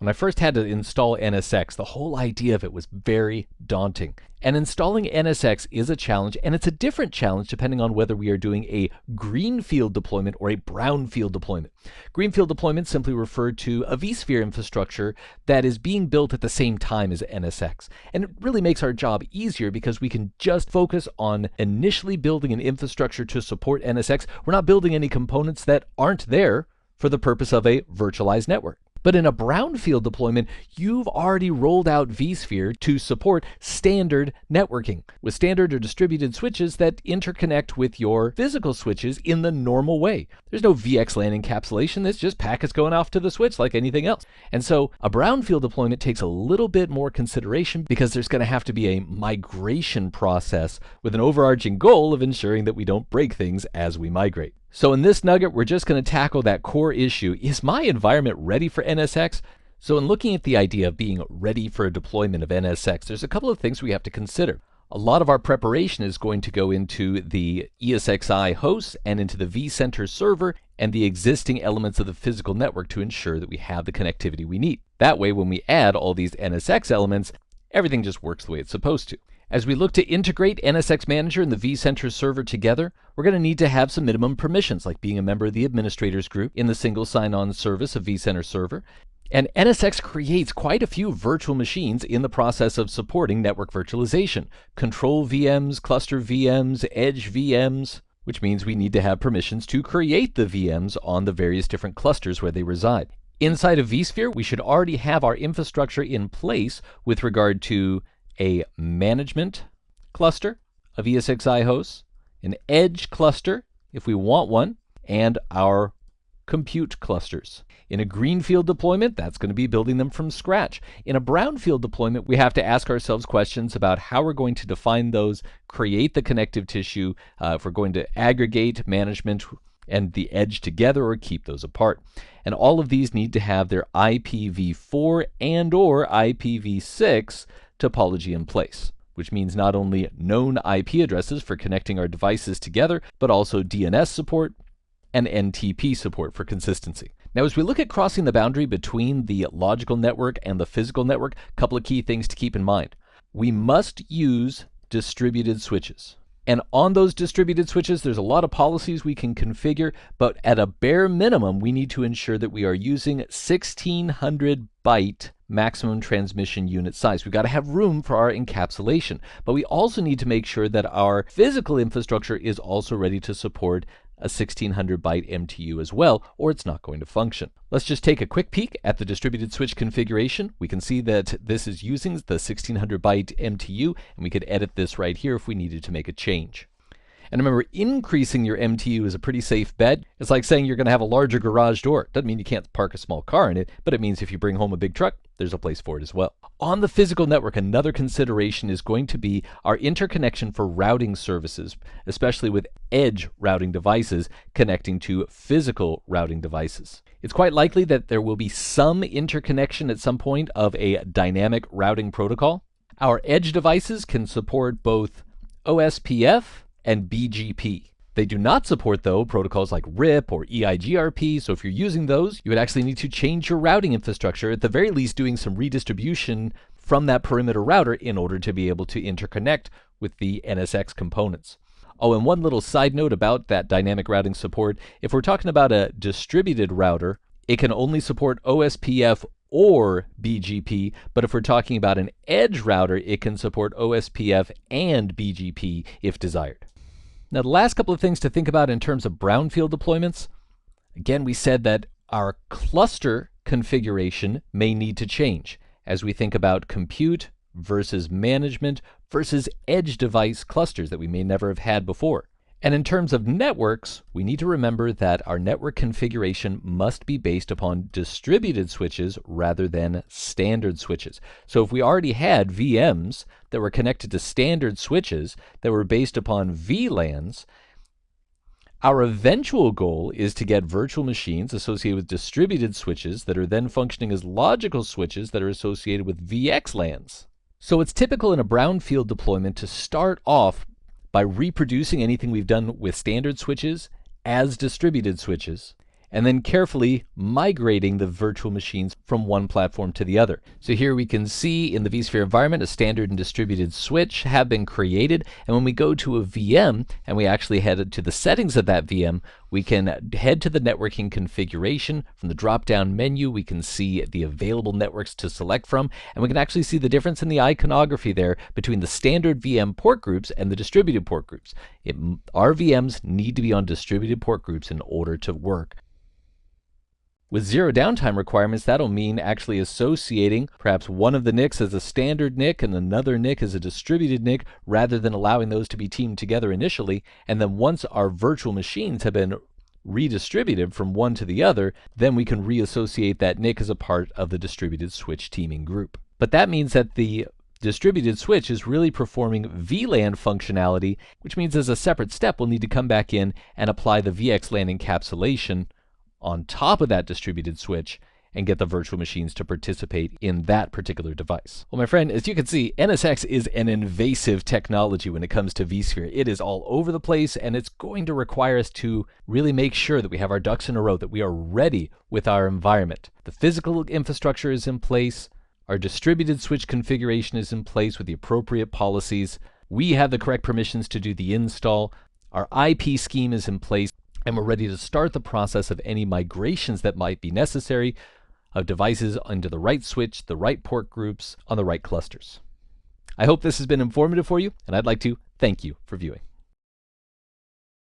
When I first had to install NSX, the whole idea of it was very daunting. And installing NSX is a challenge, and it's a different challenge depending on whether we are doing a greenfield deployment or a brownfield deployment. Greenfield deployment simply referred to a vSphere infrastructure that is being built at the same time as NSX. And it really makes our job easier because we can just focus on initially building an infrastructure to support NSX. We're not building any components that aren't there for the purpose of a virtualized network. But in a brownfield deployment, you've already rolled out vSphere to support standard networking with standard or distributed switches that interconnect with your physical switches in the normal way. There's no VXLAN encapsulation. It's just packets going off to the switch like anything else. And so a brownfield deployment takes a little bit more consideration because there's going to have to be a migration process with an overarching goal of ensuring that we don't break things as we migrate. So in this nugget, we're just going to tackle that core issue. Is my environment ready for NSX? So in looking at the idea of being ready for a deployment of NSX, there's a couple of things we have to consider. A lot of our preparation is going to go into the ESXi hosts and into the vCenter server and the existing elements of the physical network to ensure that we have the connectivity we need. That way, when we add all these NSX elements, everything just works the way it's supposed to. As we look to integrate NSX Manager and the vCenter server together, we're going to need to have some minimum permissions, like being a member of the administrators group in the single sign-on service of vCenter server. And NSX creates quite a few virtual machines in the process of supporting network virtualization. Control VMs, cluster VMs, edge VMs, which means we need to have permissions to create the VMs on the various different clusters where they reside. Inside of vSphere, we should already have our infrastructure in place with regard to a management cluster of ESXi hosts, an edge cluster, if we want one, and our compute clusters. In a greenfield deployment, that's going to be building them from scratch. In a brownfield deployment, we have to ask ourselves questions about how we're going to define those, create the connective tissue, if we're going to aggregate management and the edge together or keep those apart. And all of these need to have their IPv4 and or IPv6 topology in place, which means not only known IP addresses for connecting our devices together, but also DNS support and NTP support for consistency. Now, as we look at crossing the boundary between the logical network and the physical network, a couple of key things to keep in mind. We must use distributed switches. And on those distributed switches, there's a lot of policies we can configure, but at a bare minimum, we need to ensure that we are using 1600 byte maximum transmission unit size. We've got to have room for our encapsulation, but we also need to make sure that our physical infrastructure is also ready to support a 1600 byte MTU as well, or it's not going to function. Let's just take a quick peek at the distributed switch configuration. We can see that this is using the 1600 byte MTU, and we could edit this right here if we needed to make a change. And remember, increasing your MTU is a pretty safe bet. It's like saying you're going to have a larger garage door. Doesn't mean you can't park a small car in it, but it means if you bring home a big truck, there's a place for it as well. On the physical network, another consideration is going to be our interconnection for routing services, especially with edge routing devices connecting to physical routing devices. It's quite likely that there will be some interconnection at some point of a dynamic routing protocol. Our edge devices can support both OSPF and BGP. They do not support, though, protocols like RIP or EIGRP, so if you're using those, you would actually need to change your routing infrastructure, at the very least doing some redistribution from that perimeter router in order to be able to interconnect with the NSX components. Oh, and one little side note about that dynamic routing support, if we're talking about a distributed router, it can only support OSPF or BGP, but if we're talking about an edge router, it can support OSPF and BGP if desired. Now, the last couple of things to think about in terms of brownfield deployments, again, we said that our cluster configuration may need to change as we think about compute versus management versus edge device clusters that we may never have had before. And in terms of networks, we need to remember that our network configuration must be based upon distributed switches rather than standard switches. So if we already had VMs that were connected to standard switches that were based upon VLANs, our eventual goal is to get virtual machines associated with distributed switches that are then functioning as logical switches that are associated with VXLANs. So it's typical in a brownfield deployment to start off by reproducing anything we've done with standard switches as distributed switches, and then carefully migrating the virtual machines from one platform to the other. So here we can see in the vSphere environment a standard and distributed switch have been created, and when we go to a VM and we actually head to the settings of that VM, we can head to the networking configuration. From the drop-down menu, we can see the available networks to select from, and we can actually see the difference in the iconography there between the standard VM port groups and the distributed port groups. Our VMs need to be on distributed port groups in order to work. With zero downtime requirements, that'll mean actually associating perhaps one of the NICs as a standard NIC and another NIC as a distributed NIC, rather than allowing those to be teamed together initially. And then once our virtual machines have been redistributed from one to the other, then we can reassociate that NIC as a part of the distributed switch teaming group. But that means that the distributed switch is really performing VLAN functionality, which means as a separate step, we'll need to come back in and apply the VXLAN encapsulation on top of that distributed switch and get the virtual machines to participate in that particular device. Well, my friend, as you can see, NSX is an invasive technology when it comes to vSphere. It is all over the place, and it's going to require us to really make sure that we have our ducks in a row, that we are ready with our environment. The physical infrastructure is in place, our distributed switch configuration is in place with the appropriate policies, we have the correct permissions to do the install, our IP scheme is in place, and we're ready to start the process of any migrations that might be necessary of devices into the right switch, the right port groups, on the right clusters. I hope this has been informative for you, and I'd like to thank you for viewing.